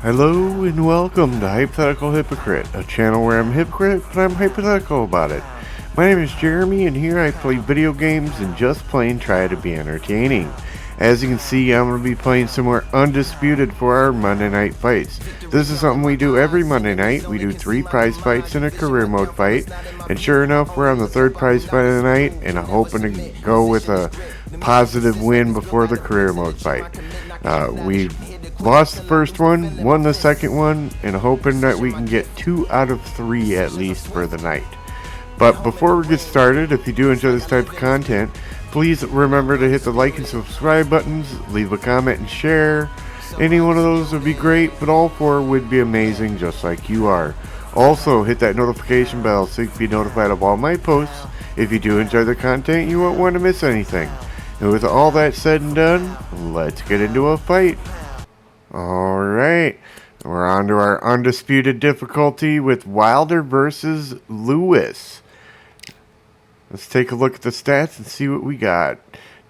Hello and welcome to Hypothetical Hypocrite, a channel where I'm a hypocrite, but I'm hypothetical about it. My name is Jeremy, and here I play video games and just plain try to be entertaining. As you can see, I'm going to be playing some more Undisputed for our Monday night fights. This is something we do every Monday night. We do 3 prize fights and a career mode fight, and sure enough, we're on the 3rd prize fight of the night, and I'm hoping to go with a positive win before the career mode fight. We lost the first one, won the second one, and hoping that we can get 2 out of 3 at least for the night. But before we get started, if you do enjoy this type of content, please remember to hit the like and subscribe buttons, leave a comment and share. Any one of those would be great, but all 4 would be amazing just like you are. Also, hit that notification bell so you can be notified of all my posts. If you do enjoy the content, you won't want to miss anything. And with all that said and done, let's get into a fight. Alright, we're on to our Undisputed difficulty with Wilder versus Lewis. Let's take a look at the stats and see what we got.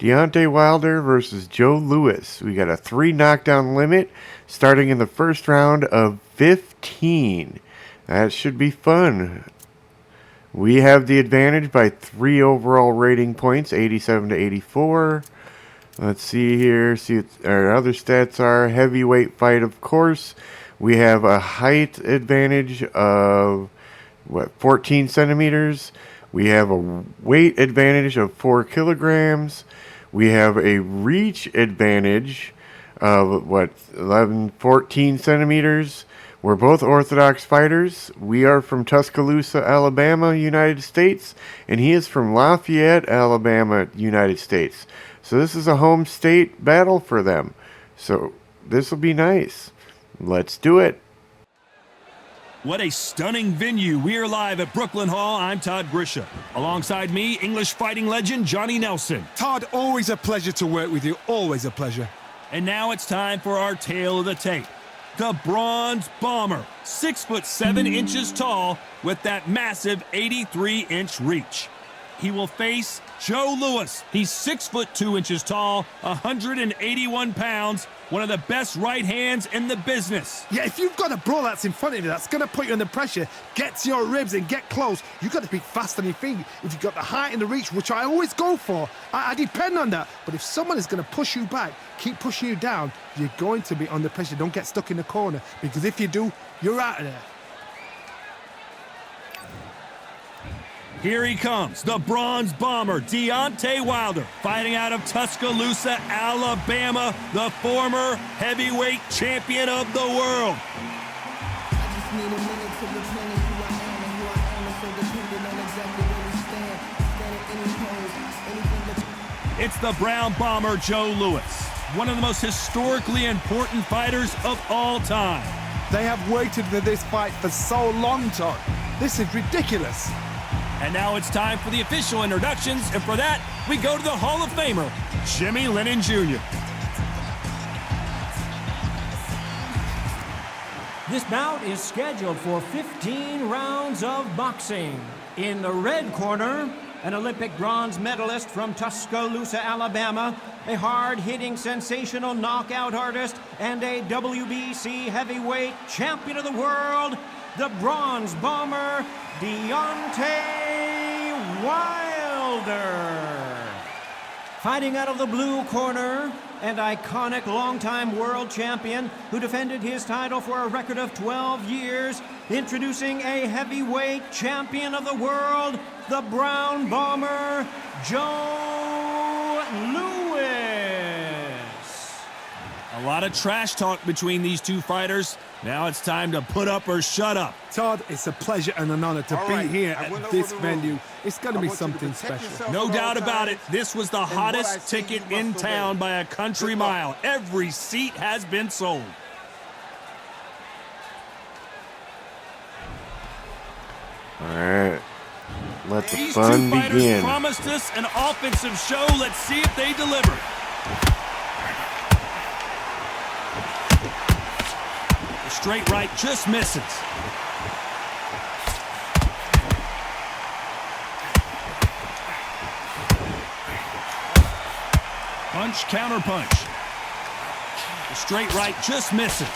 Deontay Wilder versus Joe Lewis. We got a 3 knockdown limit starting in the first round of 15. That should be fun. We have the advantage by 3 overall rating points, 87 to 84. Let's see here, see what our other stats are. Heavyweight fight, of course. We have a height advantage of, 14 centimeters. We have a weight advantage of 4 kilograms. We have a reach advantage of, 14 centimeters. We're both Orthodox fighters. We are from Tuscaloosa, Alabama, United States, and he is from Lafayette, Alabama, United States. So this is a home state battle for them. So this will be nice. Let's do it. What a stunning venue. We are live at Brooklyn Hall. I'm Todd Grisha. Alongside me, English fighting legend Johnny Nelson. Todd, always a pleasure to work with you. Always a pleasure. And now it's time for our tale of the tape. The Bronze Bomber, 6'7" tall with that massive 83-inch reach. He will face Joe Lewis. He's 6'2" tall, 181 pounds, one of the best right hands in the business. Yeah, if you've got a bro that's in front of you that's going to put you under pressure, get to your ribs and get close, you've got to be fast on your feet. If you've got the height and the reach, which I always go for, I depend on that. But if someone is going to push you back, keep pushing you down, you're going to be under pressure. Don't get stuck in the corner, because if you do, you're out of there. Here he comes, the Bronze Bomber, Deontay Wilder, fighting out of Tuscaloosa, Alabama, the former heavyweight champion of the world. It's the Brown Bomber, Joe Lewis, one of the most historically important fighters of all time. They have waited for this fight for so long, Todd. This is ridiculous. And now it's time for the official introductions, and for that, we go to the Hall of Famer, Jimmy Lennon Jr. This bout is scheduled for 15 rounds of boxing. In the red corner, an Olympic bronze medalist from Tuscaloosa, Alabama, a hard-hitting, sensational knockout artist, and a WBC heavyweight champion of the world, the Bronze Bomber, Deontay Wilder. Fighting out of the blue corner, an iconic longtime world champion who defended his title for a record of 12 years, introducing a heavyweight champion of the world, the Brown Bomber, Joe Lewis. A lot of trash talk between these two fighters. Now it's time to put up or shut up. Todd, it's a pleasure and an honor to be here at this venue. It's going to be something special. No doubt about it. This was the hottest ticket in town by a country mile. Every seat has been sold. All right, let the These fun two fighters begin. promised us an offensive show. Let's see if they deliver. The straight right just misses. Punch, counter punch. The straight right just misses.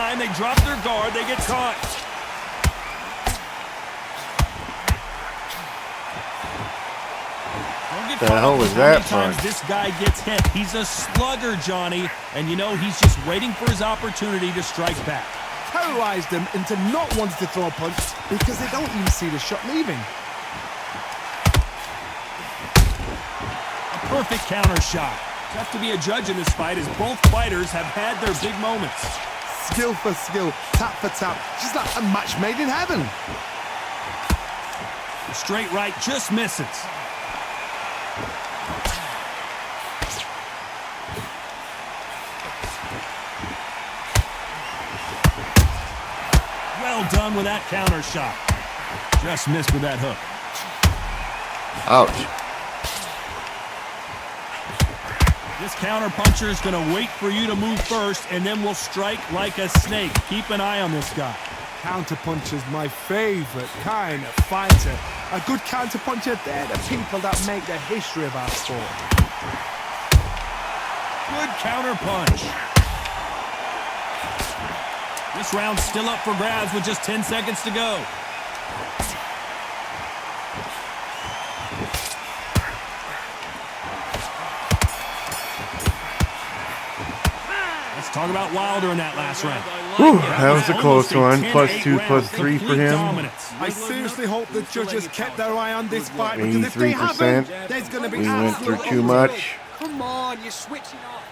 time they drop their guard, they get caught. The hell was that from? This guy gets hit. He's a slugger, Johnny, and you know he's just waiting for his opportunity to strike back. Terrorized them into not wanting to throw a punch because they don't even see the shot leaving. A perfect counter shot. Tough to be a judge in this fight as both fighters have had their big moments. Skill for skill, tap for tap, just like a match made in heaven. The straight right just misses. Well done with that counter shot. Just missed with that hook. Ouch. This counter puncher is going to wait for you to move first, and then will strike like a snake. Keep an eye on this guy. Counter puncher's my favorite kind of fighter. A good counter puncher, they're the people that make the history of our sport. Good counter punch. This round's still up for grabs with just 10 seconds to go. Let's talk about Wilder in that last round. Whew, that was a close one. +2, +3 for him. I seriously hope the judges kept their eye on this fight, because if they haven't, there's going to be We went through absolute too much. Come on, you're switching off.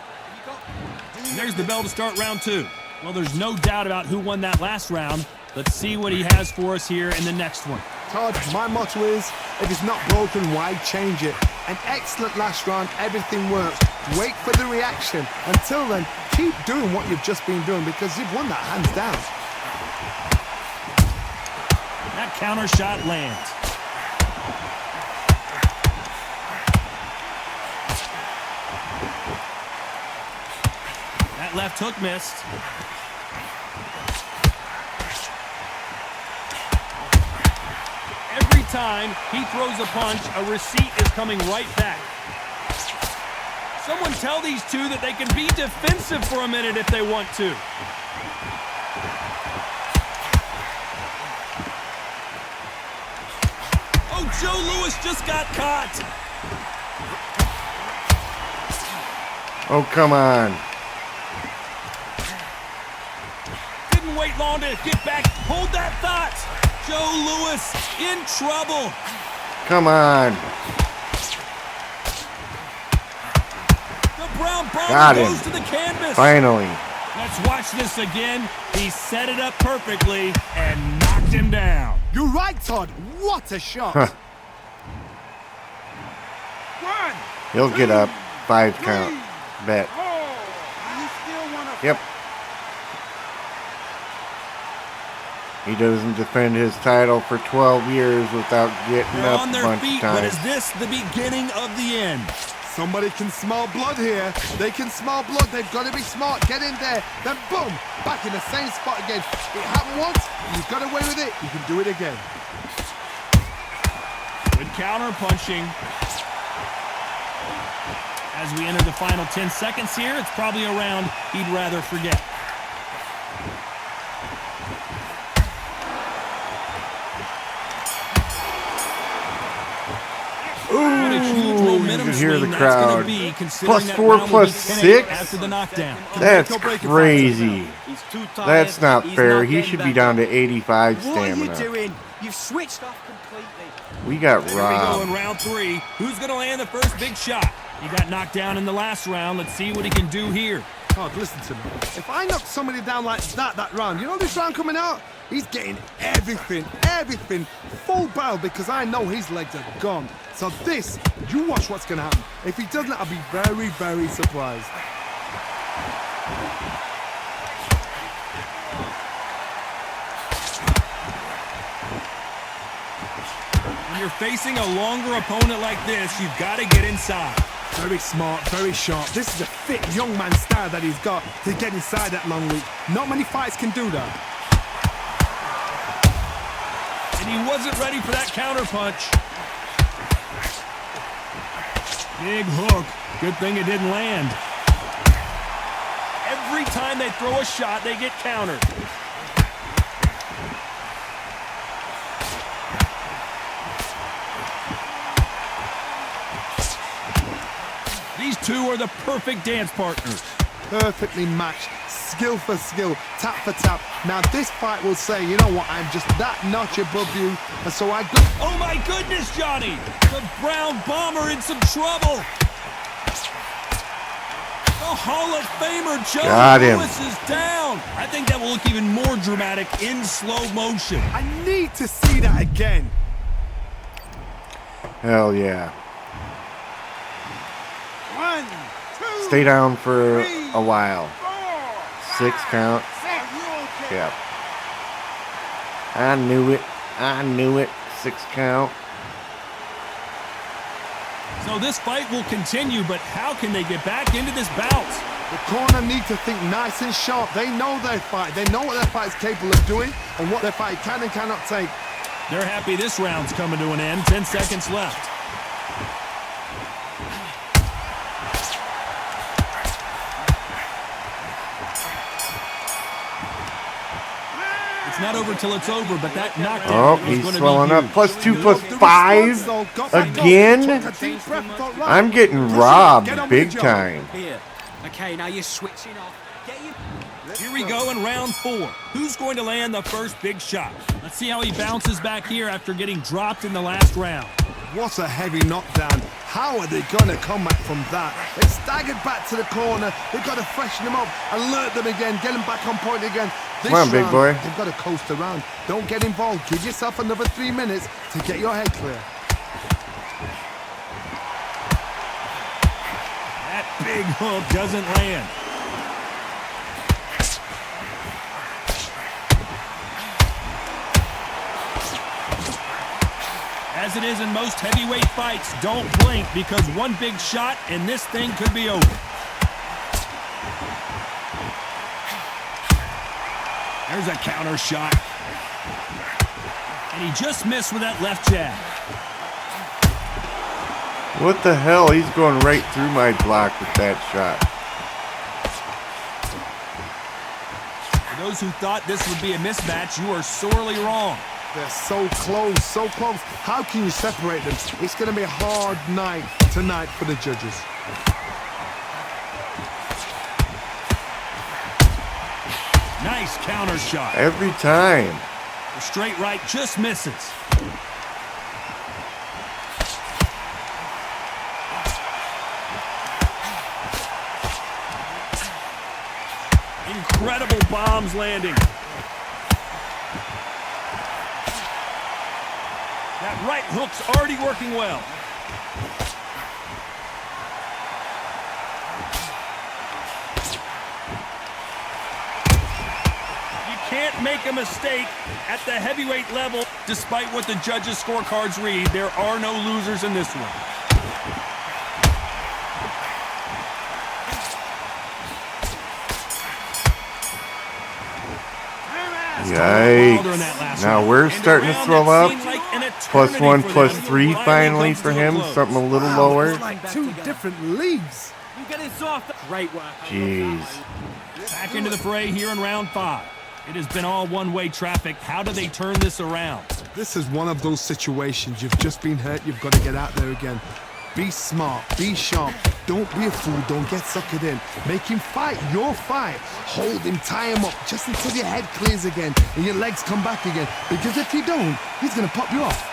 And there's the bell to start round two. Well, there's no doubt about who won that last round. Let's see what he has for us here in the next one. Todd, my motto is, if it's not broken, why change it? An excellent last round, everything works. Wait for the reaction. Until then, keep doing what you've just been doing, because you've won that hands down. That counter shot lands. That left hook missed. Every time he throws a punch, a receipt is coming right back. Someone tell these two that they can be defensive for a minute if they want to. Oh, Joe Louis just got caught. Oh, come on. Didn't wait long to get back. Hold that thought. Joe Louis in trouble. Come on. The Brown Bomber Got him. goes to the canvas. Finally. Let's watch this again. He set it up perfectly and knocked him down. You're right, Todd. What a shot. Huh. He'll get up. 5 count. Bet. Yep. He doesn't defend his title for 12 years without getting They're up on a their bunch feet, of but times. is this the beginning of the end? Somebody can smell blood here. They can smell blood. They've got to be smart. Get in there. Then boom, back in the same spot again. It happened once. You got away with it. You can do it again. Good counter punching. As we enter the final 10 seconds here, it's probably a round he'd rather forget. What a huge momentum you can hear the swing that's crowd. going to be, considering +4, that round will be 10-8 +6? after the knockdown. That's crazy. That's not fair. He should be down to 85 What are you stamina. doing? You've switched off completely. We got There we go in robbed. round 3. Who's going to land the first big shot? He got knocked down in the last round. Let's see what he can do here. Todd, listen to me. If I knock somebody down like that round, you know this round coming out? He's getting everything, full barrel, because I know his legs are gone. So this, you watch what's going to happen. If he doesn't, I'll be very, very surprised. When you're facing a longer opponent like this, you've got to get inside. Very smart, very sharp. This is a fit young man style that he's got to get inside that long reach. Not many fights can do that. And he wasn't ready for that counter punch. Big hook. Good thing it didn't land. Every time they throw a shot, they get countered. These two are the perfect dance partners. Perfectly matched, skill for skill, tap for tap. Now this fight will say, you know what, I'm just that notch above you, and so I go. Oh my goodness, Johnny! The Brown Bomber in some trouble. The Hall of Famer Joe Louis is down. I think that will look even more dramatic in slow motion. I need to see that again. Hell yeah. 1, 2, Stay down for 3, a while. 4, 6 count. okay? Yep. I knew it. I knew it. 6 count. So this fight will continue, but how can they get back into this bout? The corner need to think nice and sharp. They know their fight. They know what their fight is capable of doing and what their fight can and cannot take. They're happy this round's coming to an end. 10 seconds left. It's not over till it's over, but that knockdown. Oh, he's swelling up. +2, +5 again. I'm getting robbed big time. Here. Okay, now you're switching off. Here we go in round 4. Who's going to land the first big shot? Let's see how he bounces back here after getting dropped in the last round. What a heavy knockdown. How are they going to come back from that? They staggered back to the corner. They've got to freshen them up, alert them again, get them back on point again. This Come on, big boy. They've got to coast around. Don't get involved. Give yourself another 3 minutes to get your head clear. That big hook doesn't land. As it is in most heavyweight fights, don't blink because one big shot and this thing could be over. There's a counter shot. And he just missed with that left jab. What the hell? He's going right through my block with that shot. For those who thought this would be a mismatch, you are sorely wrong. They're so close, so close. How can you separate them? It's going to be a hard night tonight for the judges. Nice counter shot. Every time. The straight right just misses. Incredible bombs landing. That right hook's already working well. You can't make a mistake at the heavyweight level. Despite what the judges' scorecards read, there are no losers in this one. Yikes. Now we're starting to throw up. +1, +3 finally for him. Something a little lower. It's like 2 different leagues. You get it soft. Great work. Jeez. Back into the fray here in round 5. It has been all one-way traffic. How do they turn this around? This is one of those situations. You've just been hurt. You've got to get out there again. Be smart. Be sharp. Don't be a fool. Don't get suckered in. Make him fight your fight. Hold him, tie him up, just until your head clears again and your legs come back again. Because if you don't, he's going to pop you off.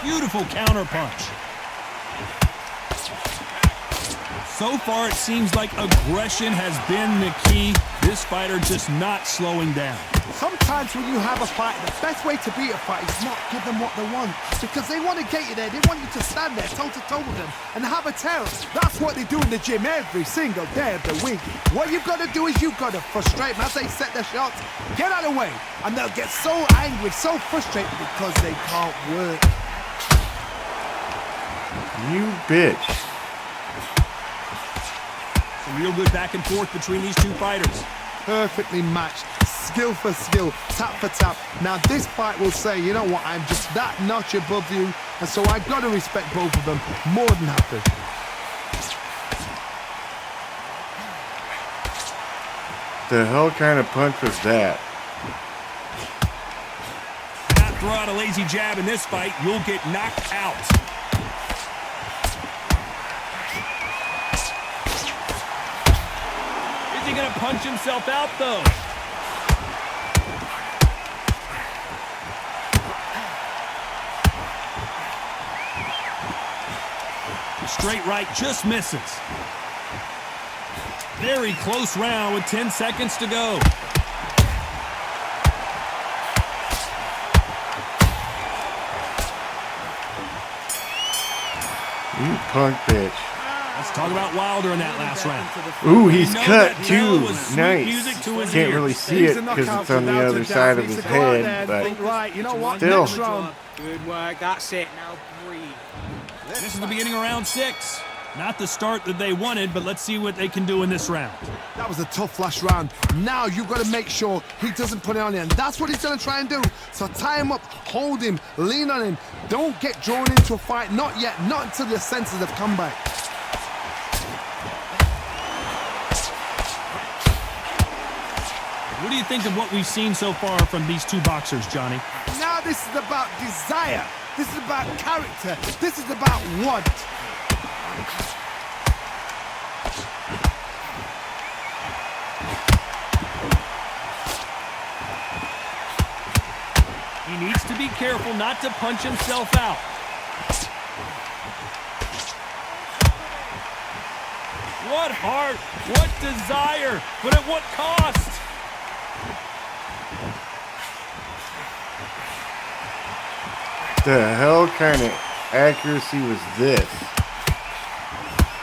Beautiful counter punch. So far, it seems like aggression has been the key. This fighter just not slowing down. Sometimes when you have a fight, the best way to beat a fight is not give them what they want. Because they want to get you there. They want you to stand there toe-to-toe with them and have a terror. That's what they do in the gym every single day of the week. What you've got to do is you've got to frustrate them as they set their shots. Get out of the way. And they'll get so angry, so frustrated because they can't work. You bitch. Some real good back and forth between these two fighters. Perfectly matched, skill for skill, tap for tap. Now this fight will say, you know what, I'm just that notch above you, and so I've got to respect both of them more than happy. The hell kind of punch was that? Not throw out a lazy jab in this fight, you'll get knocked out. Is he gonna punch himself out though? Straight right just misses. Very close round with 10 seconds to go. You punk bitch. Let's talk about Wilder in that last round. Ooh, he's know cut that too. bell was sweet Nice. music to his Can't ears. really see it because it's on the other side of his head, but Right, you know what? still. Next round. Good work. That's it. Now breathe. This is the beginning of round 6. Not the start that they wanted, but let's see what they can do in this round. That was a tough last round. Now you've got to make sure he doesn't put it on you, and that's what he's going to try and do. So tie him up, hold him, lean on him. Don't get drawn into a fight. Not yet. Not until your senses have come back. What do you think of what we've seen so far from these two boxers, Johnny? Now this is about desire. This is about character. This is about want. He needs to be careful not to punch himself out. What heart, what desire, but at what cost? The hell kind of accuracy was this?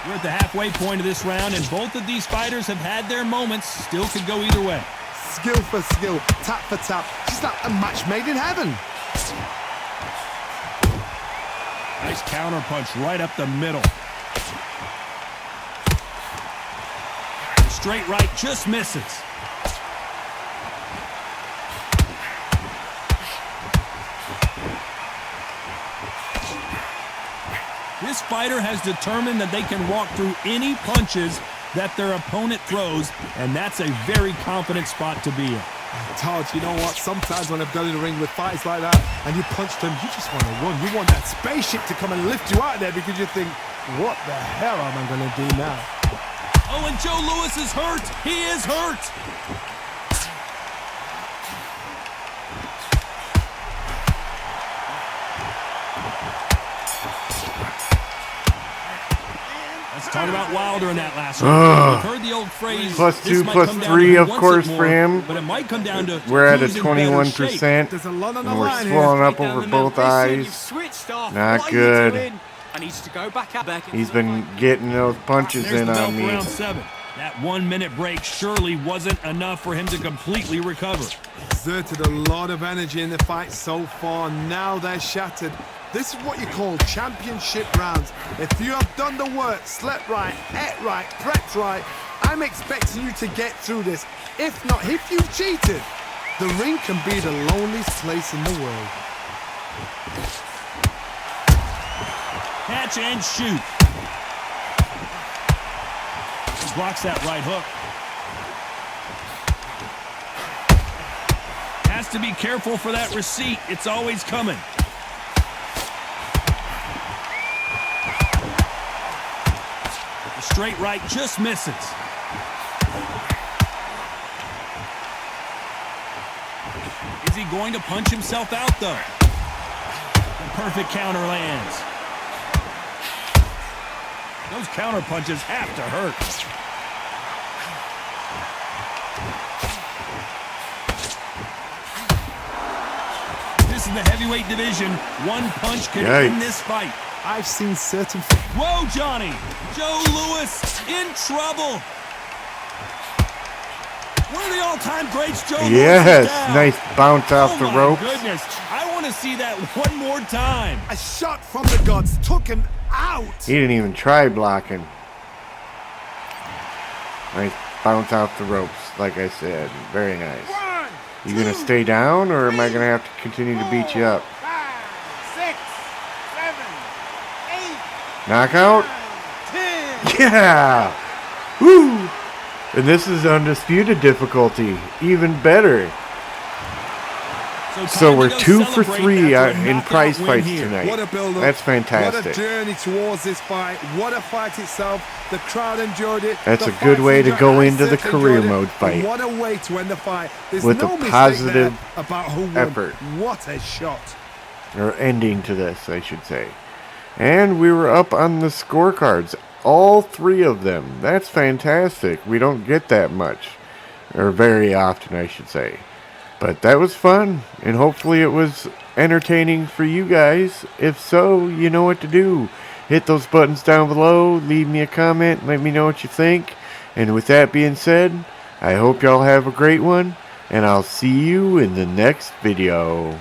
We're at the halfway point of this round, and both of these fighters have had their moments. Still could go either way. Skill for skill, tap for tap. Just like a match made in heaven. Nice counter punch right up the middle. Straight right just misses. This fighter has determined that they can walk through any punches that their opponent throws, and that's a very confident spot to be in. Todd, you know what? Sometimes when I've gone in the ring with fights like that and you punch them, you just want to run. You want that spaceship to come and lift you out there because you think, what the hell am I going to do now? Oh, and Joe Louis is hurt. He is hurt. Let's talk about Wilder in that last round. We've heard the old phrase, +2, this might come down to +3, who of wants course, it more, for him. But it might come down to We're at a who's in better shape. 21%, There's a lot on the and we're line here. swollen up Down over the middle. both Listen, you've eyes. switched off. Not What are good. you doing? I need to go back He's into been getting those punches There's in the bell on for me. round 7. That 1-minute break surely wasn't enough for him to completely recover. Exerted a lot of energy in the fight so far. Now they're shattered. This is what you call championship rounds. If you have done the work, slept right, ate right, prepped right, I'm expecting you to get through this. If not, if you've cheated, the ring can be the loneliest place in the world. Catch and shoot. Blocks that right hook. Has to be careful for that receipt. It's always coming. The straight right just misses. Is he going to punch himself out, though? The perfect counter lands. Those counter punches have to hurt. This is the heavyweight division. One punch could end this fight. I've seen certain... Whoa, Johnny! Joe Louis in trouble. One of the all-time greats, Joe Louis. Yes, nice bounce off the rope. Oh my goodness! I want to see that one more time. A shot from the gods took him out. He didn't even try blocking. Nice bounce off the ropes, like I said. Very nice. 1, You gonna stay down, or am I gonna have to continue to beat you up? 5, 6, 7, 8, Knockout? 10. Yeah! Woo! And this is Undisputed difficulty. Even better. So we're 2 for 3 in prize fights tonight. What a build-up. That's What a fantastic. journey towards this fight. What a fight itself. The crowd enjoyed it. That's The a good fights way to enjoyed go it. I into the certainly career enjoyed it. mode fight. What a way to end the fight. There's With no a mistake positive there about who won. effort. What a shot. Or ending to this, I should say. And we were up on the scorecards. All 3 of them. That's fantastic. We don't get that much. Or very often, I should say. But that was fun. And hopefully it was entertaining for you guys. If so, you know what to do. Hit those buttons down below. Leave me a comment. Let me know what you think. And with that being said, I hope y'all have a great one. And I'll see you in the next video.